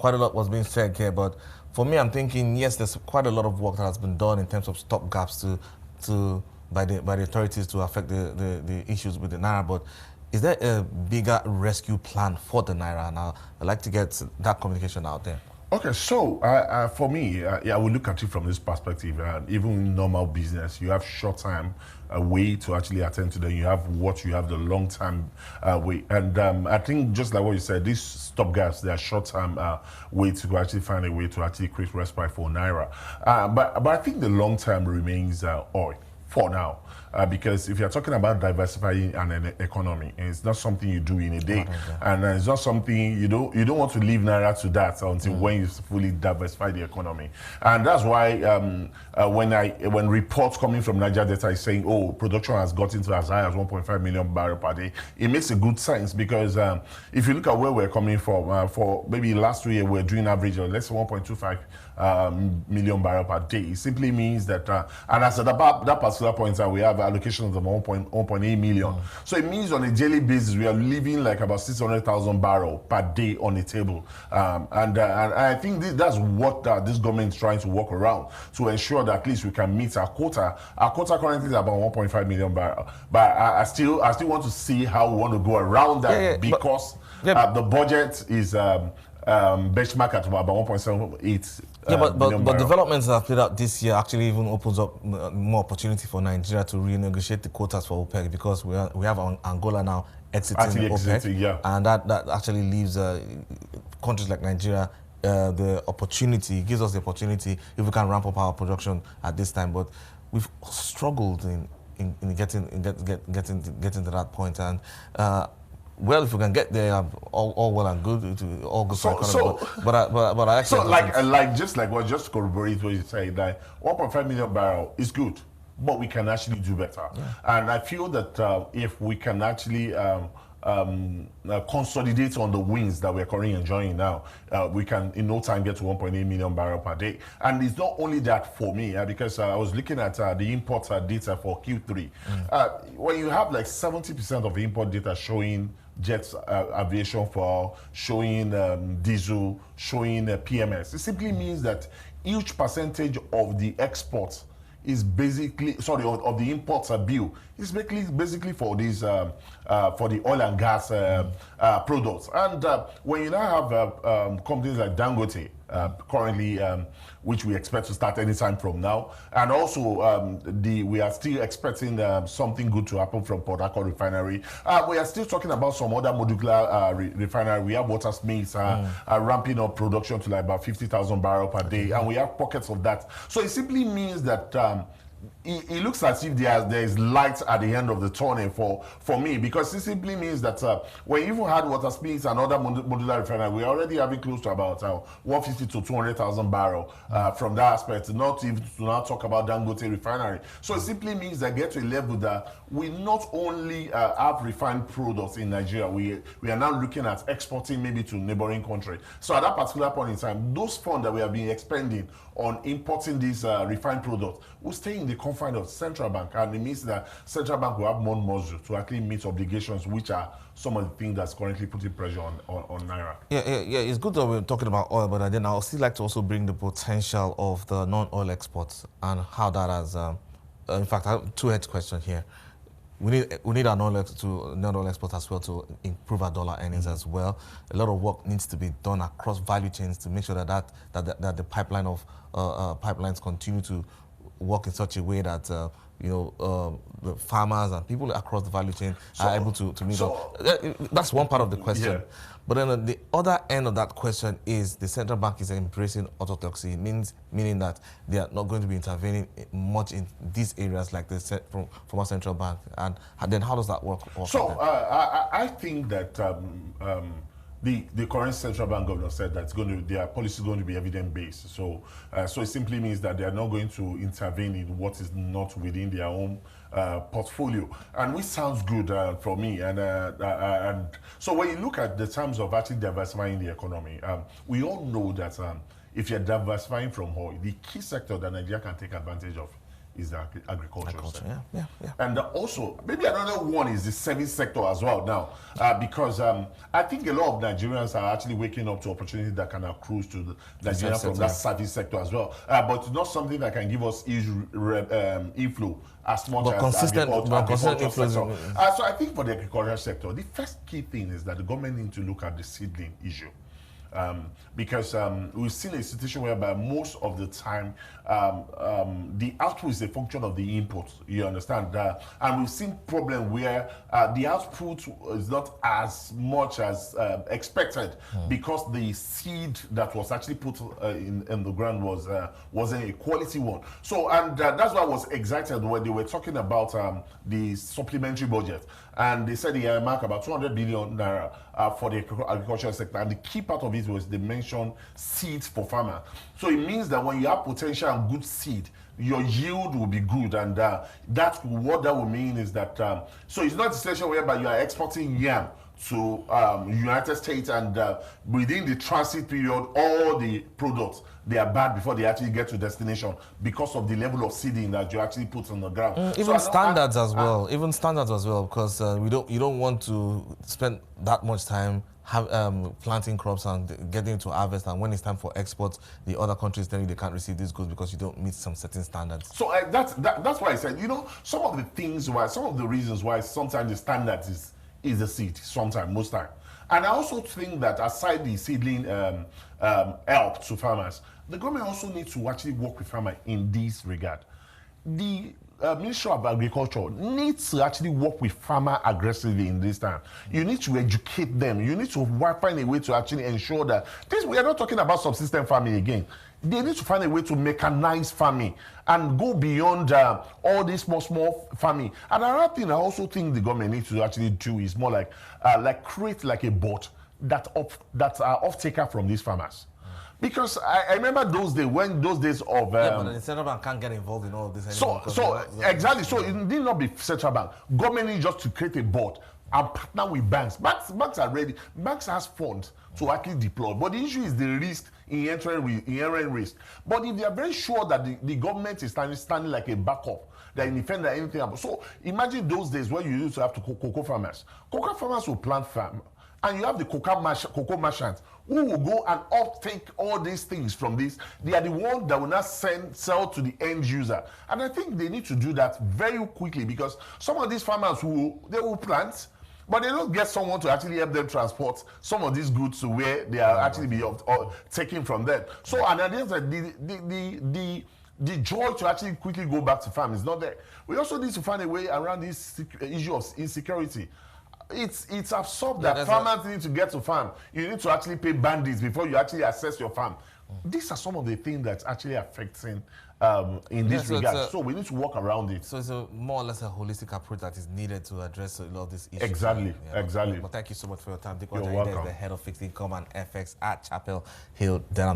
quite a lot was being said here, but for me, I'm thinking, yes, there's quite a lot of work that has been done in terms of stop gaps by the authorities to affect the issues with the Naira, but is there a bigger rescue plan for the Naira? Now, I'd like to get that communication out there. Okay, so for me, I would look at it from this perspective. Even in normal business, you have short-term way to actually attend to them. You have the long-term way. And I think just like what you said, these stopgaps, they are short-term way to actually find a way to actually create respite for Naira. But I think the long-term remains oil for now. Because if you're talking about diversifying an economy, it's not something you do in a day, and it's not something you don't want to leave Naira to that until when you fully diversify the economy. And that's why when reports coming from Niger Delta is saying, oh, production has gotten to as high as 1.5 million barrel per day, it makes a good sense, because if you look at where we're coming from, for maybe last year we're doing average of let's say 1.25 million barrel per day. It simply means that, and as at that particular point, we have allocations of 1.8 million. So it means on a daily basis, we are leaving like about 600,000 barrel per day on the table. And I think that's what this government is trying to work around to ensure that at least we can meet our quota. Our quota currently is about 1.5 million barrel. But I still want to see how we want to go around that, because the budget is benchmark at about 1.78. But developments that have played out this year actually even opens up more opportunity for Nigeria to renegotiate the quotas for OPEC, because we have Angola now exiting OPEC, and that actually leaves countries like Nigeria the opportunity, gives us the opportunity if we can ramp up our production at this time. But we've struggled in getting to that point, and well, if we can get there, all well and good, all good. But I actually just to corroborate what you say, that 1.5 million barrel is good, but we can actually do better. And I feel that if we can actually consolidate on the wins that we're currently enjoying now, we can in no time get to 1.8 million barrel per day. And it's not only that for me, because I was looking at the import data for Q3. When you have like 70% of the import data showing jet aviation fuel, showing diesel, showing PMS, it simply means that each percentage of the exports is basically, of the imports bill is basically for these for the oil and gas products. And when you now have companies like Dangote currently, which we expect to start anytime from now, and also we are still expecting something good to happen from Port Harcourt refinery. We are still talking about some other modular refinery. We have Watersmiths ramping up production to like about 50,000 barrel per day, and we have pockets of that. So it simply means that it looks as if there is light at the end of the tunnel for me, because it simply means that when you even had Watersmiths and other modular refinery, we're already having close to about 150 to 200,000 barrel from that aspect, not even to now talk about Dangote refinery. So it simply means that get to a level that we not only have refined products in Nigeria, we are now looking at exporting maybe to neighboring countries. So at that particular point in time, those funds that we have been expending on importing these refined products will stay in the confine of central bank, and it means that central bank will have more muscle to actually meet obligations, which are some of the things that's currently putting pressure on Naira. Yeah. It's good that we're talking about oil, but then I would still like to also bring the potential of the non-oil exports and how that has. In fact, I have two head questions here. We need our non-oil exports as well to improve our dollar earnings as well. A lot of work needs to be done across value chains to make sure that the pipeline of pipelines continue to work in such a way that the farmers and people across the value chain are able to meet up. That's one part of the question. But then the other end of that question is the central bank is embracing orthodoxy, meaning that they are not going to be intervening much in these areas like they said from our central bank. And then how does that work? So I think that the current central bank governor said that their policy is going to be evidence-based. So it simply means that they are not going to intervene in what is not within their own portfolio, and which sounds good for me. And so when you look at the terms of actually diversifying the economy, we all know that if you're diversifying from oil, the key sector that Nigeria can take advantage of is the agricultural sector. Yeah. And also, maybe another one is the service sector as well now, because I think a lot of Nigerians are actually waking up to opportunities that can accrue to the Nigeria from that service sector as well. But it's not something that can give us huge inflow as much as agricultural sector. So I think for the agricultural sector, the first key thing is that the government needs to look at the seedling issue. Because we've seen a situation whereby most of the time the output is a function of the input, you understand? And we've seen problem where the output is not as much as expected because the seed that was actually put in the ground wasn't a quality one. So, and that's why I was excited when they were talking about the supplementary budget. And they said they mark about 200 billion naira for the agricultural sector. And the key part of it was they mentioned seeds for farmer. So it means that when you have potential and good seed, your yield will be good. And what that will mean is that, so it's not a situation whereby you are exporting yam to United States and within the transit period, all the products, they are bad before they actually get to destination because of the level of seeding that you actually put on the ground. Even standards as well, because you don't want to spend that much time planting crops and getting to harvest, and when it's time for exports, the other countries tell you they can't receive these goods because you don't meet some certain standards. So that's why I said, some of the reasons why sometimes the standards is the seed, sometimes, most time. And I also think that aside the seedling help to farmers, the government also needs to actually work with farmers in this regard. The Ministry of Agriculture needs to actually work with farmers aggressively in this time. You need to educate them. You need to find a way to actually ensure that we are not talking about subsistence farming again. They need to find a way to mechanize farming and go beyond all this small farming. And another thing I also think the government needs to actually do is more like create like a board that are off-taker from these farmers. Because I remember those days of... but the central bank can't get involved in all of this anymore. Exactly. So it need not be central bank. Government needs just to create a board and partner with banks. Banks are ready. Banks has funds to actually deploy. But the issue is the risk, inherent risk. But if they are very sure that the government is standing like a backup, that in event that anything happens. So imagine those days where you used to have cocoa farmers. Cocoa farmers will plant farm. And you have the cocoa merchants who will go and uptake all these things from this. They are the ones that will not sell to the end user. And I think they need to do that very quickly, because some of these farmers they will plant, but they don't get someone to actually help them transport some of these goods to where they are actually be taken from them. So, and at the end of the joy to actually quickly go back to farm is not there. We also need to find a way around this issue of insecurity. It's absurd that farmers need to get to farm. You need to actually pay bandits before you actually access your farm. These are some of the things that's actually affecting in this regard. So we need to work around it. So it's more or less a holistic approach that is needed to address a lot of these issues. Exactly. But thank you so much for your time. Dipo Ajayi is the head of fixed income and FX at Chapel Hill Denham.